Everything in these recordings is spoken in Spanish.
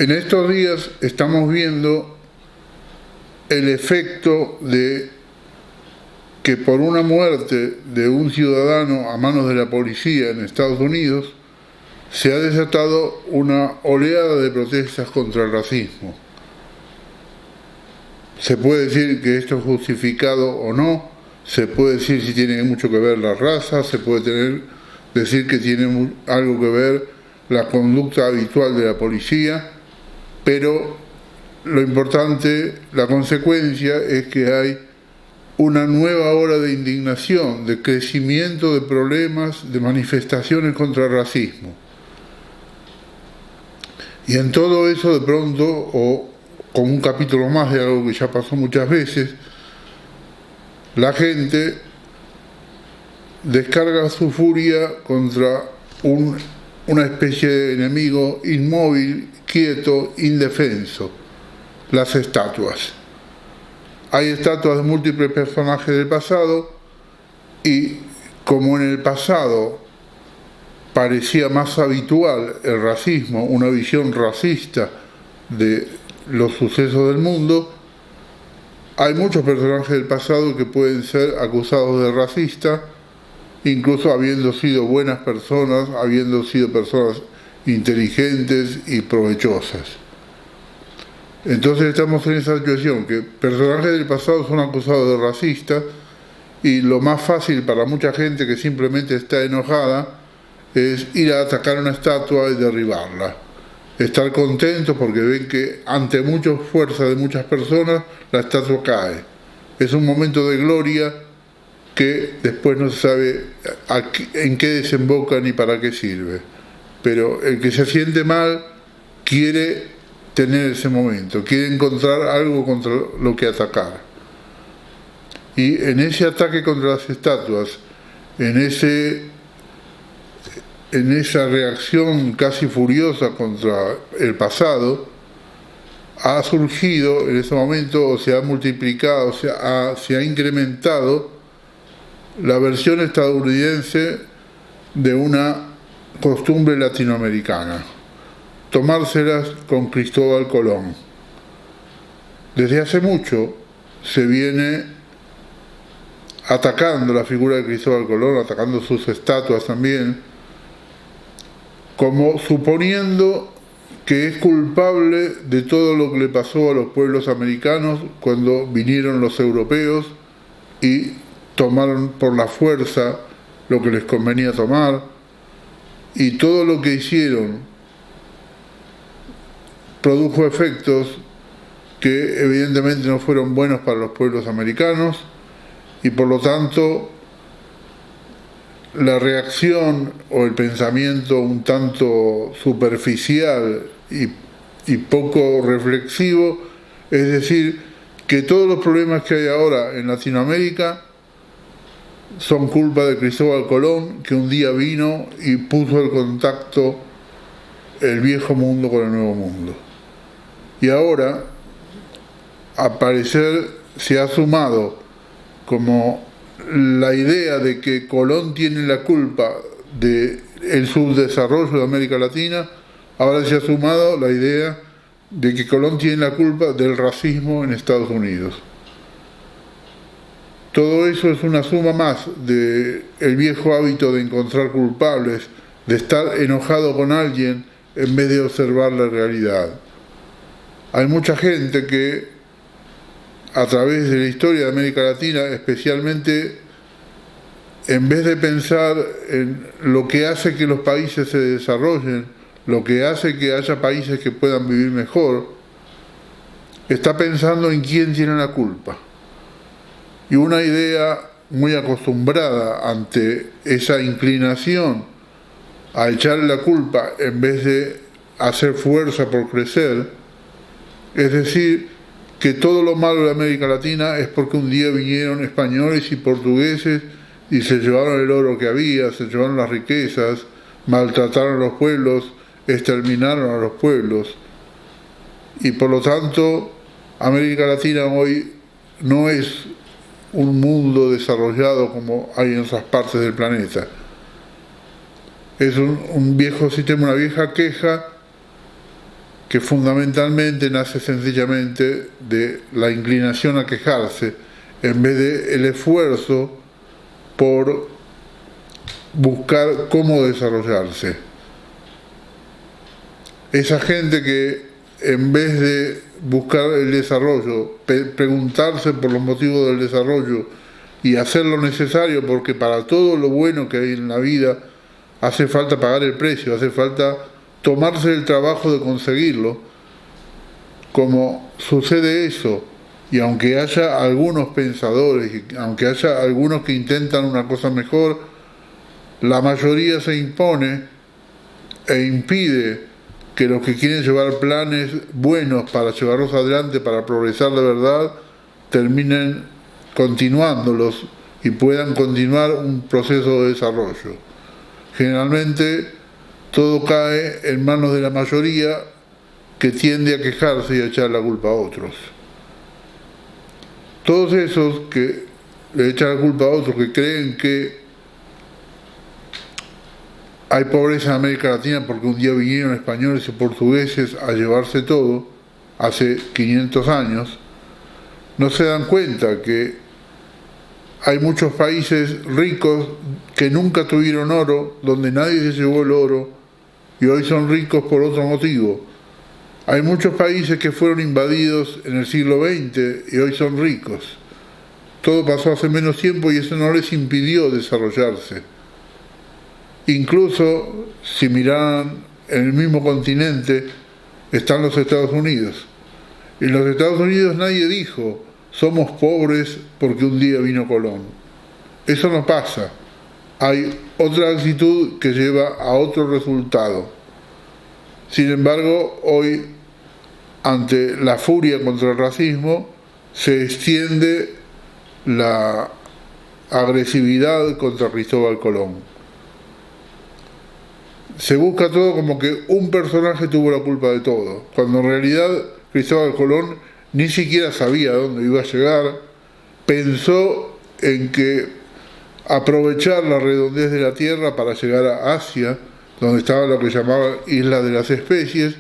En estos días estamos viendo el efecto de que por una muerte de un ciudadano a manos de la policía en Estados Unidos se ha desatado una oleada de protestas contra el racismo. Se puede decir que esto es justificado o no, se puede decir si tiene mucho que ver la raza, se puede decir que tiene algo que ver la conducta habitual de la policía, pero lo importante, la consecuencia es que hay una nueva ola de indignación, de crecimiento de problemas, de manifestaciones contra el racismo. Y en todo eso de pronto, o como un capítulo más de algo que ya pasó muchas veces, la gente descarga su furia contra una especie de enemigo inmóvil, quieto, indefenso: las estatuas. Hay estatuas de múltiples personajes del pasado, y como en el pasado parecía más habitual el racismo, una visión racista de los sucesos del mundo, hay muchos personajes del pasado que pueden ser acusados de racista, incluso habiendo sido buenas personas, habiendo sido personas inteligentes y provechosas. Entonces estamos en esa situación, que personajes del pasado son acusados de racistas, y lo más fácil para mucha gente que simplemente está enojada es ir a atacar una estatua y derribarla. Estar contentos porque ven que ante mucha fuerza de muchas personas la estatua cae. Es un momento de gloria que después no se sabe en qué desemboca ni para qué sirve. Pero el que se siente mal quiere tener ese momento, quiere encontrar algo contra lo que atacar. Y en ese ataque contra las estatuas, en esa reacción casi furiosa contra el pasado, ha surgido en ese momento, o se ha multiplicado, se ha incrementado la versión estadounidense de una costumbre latinoamericana: tomárselas con Cristóbal Colón. Desde hace mucho se viene atacando la figura de Cristóbal Colón, atacando sus estatuas también, como suponiendo que es culpable de todo lo que le pasó a los pueblos americanos cuando vinieron los europeos y tomaron por la fuerza lo que les convenía tomar, y todo lo que hicieron produjo efectos que evidentemente no fueron buenos para los pueblos americanos, y por lo tanto la reacción o el pensamiento un tanto superficial y poco reflexivo es decir que todos los problemas que hay ahora en Latinoamérica son culpa de Cristóbal Colón, que un día vino y puso en contacto el viejo mundo con el nuevo mundo. Y ahora, al parecer, se ha sumado como la idea de que Colón tiene la culpa del subdesarrollo de América Latina. Ahora se ha sumado la idea de que Colón tiene la culpa del racismo en Estados Unidos. Todo eso es una suma más del viejo hábito de encontrar culpables, de estar enojado con alguien en vez de observar la realidad. Hay mucha gente que, a través de la historia de América Latina, especialmente, en vez de pensar en lo que hace que los países se desarrollen, lo que hace que haya países que puedan vivir mejor, está pensando en quién tiene la culpa. Y una idea muy acostumbrada ante esa inclinación a echarle la culpa en vez de hacer fuerza por crecer, es decir, que todo lo malo de América Latina es porque un día vinieron españoles y portugueses y se llevaron el oro que había, se llevaron las riquezas, maltrataron a los pueblos, exterminaron a los pueblos. Y por lo tanto, América Latina hoy no es un mundo desarrollado como hay en otras partes del planeta. Es un viejo sistema, una vieja queja que fundamentalmente nace sencillamente de la inclinación a quejarse, en vez de el esfuerzo por buscar cómo desarrollarse. Esa gente que en vez de buscar el desarrollo, preguntarse por los motivos del desarrollo y hacer lo necesario, porque para todo lo bueno que hay en la vida hace falta pagar el precio, hace falta tomarse el trabajo de conseguirlo. Como sucede eso, y aunque haya algunos pensadores, y aunque haya algunos que intentan una cosa mejor, la mayoría se impone e impide que los que quieren llevar planes buenos para llevarlos adelante, para progresar de verdad, terminen continuándolos y puedan continuar un proceso de desarrollo. Generalmente todo cae en manos de la mayoría, que tiende a quejarse y a echar la culpa a otros. Todos esos que le echan la culpa a otros, que creen que hay pobreza en América Latina porque un día vinieron españoles y portugueses a llevarse todo, hace 500 años, no se dan cuenta que hay muchos países ricos que nunca tuvieron oro, donde nadie se llevó el oro, y hoy son ricos por otro motivo. Hay muchos países que fueron invadidos en el siglo XX y hoy son ricos. Todo pasó hace menos tiempo y eso no les impidió desarrollarse. Incluso, si miran en el mismo continente, están los Estados Unidos. En los Estados Unidos nadie dijo, somos pobres porque un día vino Colón. Eso no pasa. Hay otra actitud que lleva a otro resultado. Sin embargo, hoy, ante la furia contra el racismo, se extiende la agresividad contra Cristóbal Colón. Se busca todo como que un personaje tuvo la culpa de todo, cuando en realidad Cristóbal Colón ni siquiera sabía a dónde iba a llegar. Pensó en que aprovechar la redondez de la Tierra para llegar a Asia, donde estaba lo que llamaba Isla de las Especies,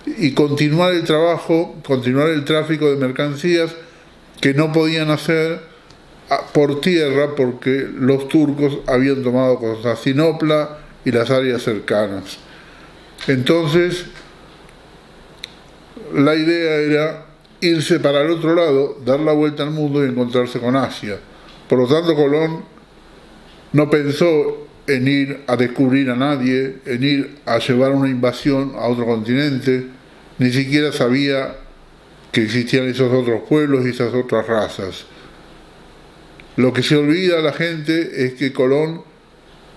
y continuar el trabajo, continuar el tráfico de mercancías que no podían hacer por tierra porque los turcos habían tomado Constantinopla y las áreas cercanas. Entonces, la idea era irse para el otro lado, dar la vuelta al mundo y encontrarse con Asia. Por lo tanto, Colón no pensó en ir a descubrir a nadie, en ir a llevar una invasión a otro continente, ni siquiera sabía que existían esos otros pueblos y esas otras razas. Lo que se olvida a la gente es que Colón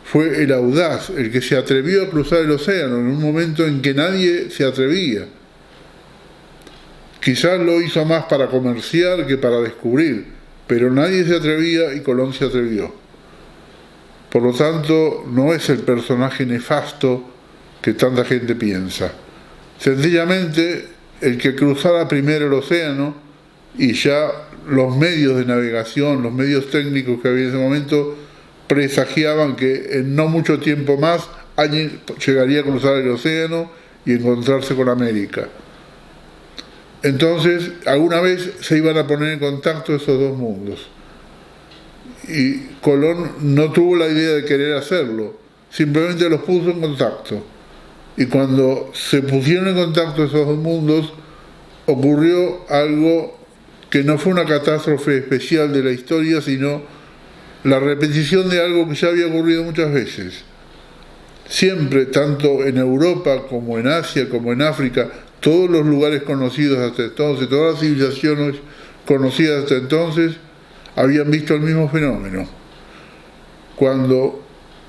fue el audaz, el que se atrevió a cruzar el océano en un momento en que nadie se atrevía. Quizás lo hizo más para comerciar que para descubrir, pero nadie se atrevía y Colón se atrevió. Por lo tanto, no es el personaje nefasto que tanta gente piensa. Sencillamente, el que cruzara primero el océano y ya los medios de navegación, los medios técnicos que había en ese momento, presagiaban que en no mucho tiempo más alguien llegaría a cruzar el océano y encontrarse con América. Entonces, alguna vez se iban a poner en contacto esos dos mundos. Y Colón no tuvo la idea de querer hacerlo, simplemente los puso en contacto. Y cuando se pusieron en contacto esos dos mundos, ocurrió algo que no fue una catástrofe especial de la historia, sino la repetición de algo que ya había ocurrido muchas veces. Siempre, tanto en Europa como en Asia, como en África, todos los lugares conocidos hasta entonces, todas las civilizaciones conocidas hasta entonces, habían visto el mismo fenómeno. Cuando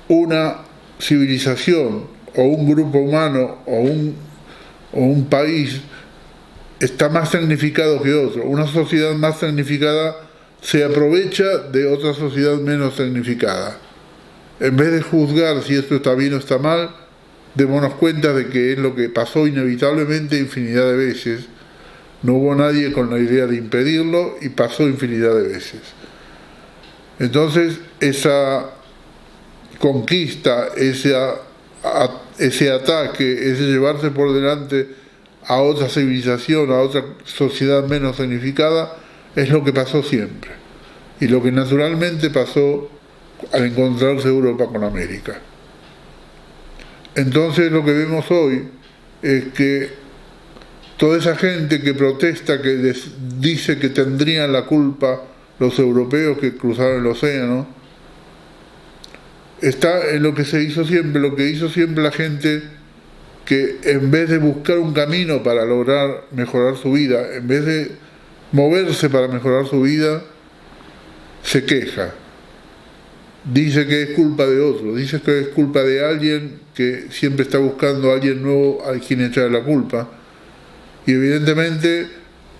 una civilización o un grupo humano o un país está más tecnificado que otro, una sociedad más tecnificada se aprovecha de otra sociedad menos tecnificada. En vez de juzgar si esto está bien o está mal, démonos cuenta de que es lo que pasó inevitablemente infinidad de veces. No hubo nadie con la idea de impedirlo y pasó infinidad de veces. Entonces, esa conquista, ese ataque, ese llevarse por delante a otra civilización, a otra sociedad menos significada, es lo que pasó siempre. Y lo que naturalmente pasó al encontrarse Europa con América. Entonces lo que vemos hoy es que toda esa gente que protesta, que dice que tendrían la culpa los europeos que cruzaron el océano, está en lo que se hizo siempre, lo que hizo siempre la gente que en vez de buscar un camino para lograr mejorar su vida, en vez de moverse para mejorar su vida, se queja. Dice que es culpa de otro, dice que es culpa de alguien que siempre está buscando a alguien nuevo a quien echar la culpa. Y evidentemente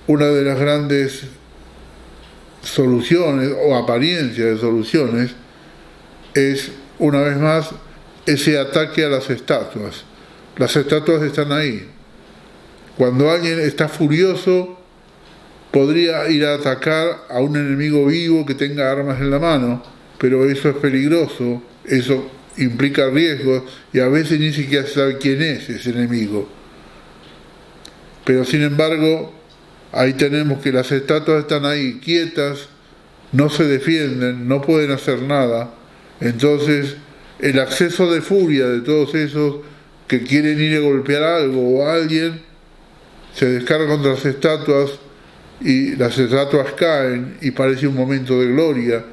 una de las grandes soluciones o apariencias de soluciones es, una vez más, ese ataque a las estatuas. Las estatuas están ahí. Cuando alguien está furioso, podría ir a atacar a un enemigo vivo que tenga armas en la mano, pero eso es peligroso, eso implica riesgos y a veces ni siquiera sabe quién es ese enemigo. Pero sin embargo, ahí tenemos que las estatuas están ahí quietas, no se defienden, no pueden hacer nada. Entonces, el acceso de furia de todos esos que quieren ir a golpear algo o a alguien, se descarga contra las estatuas y las estatuas caen y parece un momento de gloria.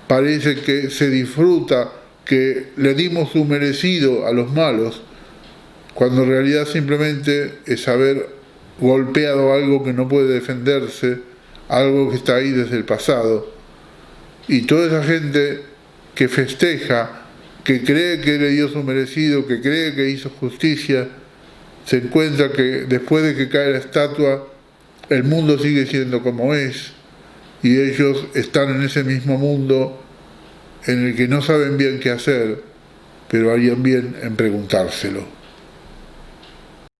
Parece que se disfruta, que le dimos su merecido a los malos, cuando en realidad simplemente es haber golpeado algo que no puede defenderse, algo que está ahí desde el pasado. Y toda esa gente que festeja, que cree que le dio su merecido, que cree que hizo justicia, se encuentra que después de que cae la estatua, el mundo sigue siendo como es, y ellos están en ese mismo mundo en el que no saben bien qué hacer, pero harían bien en preguntárselo.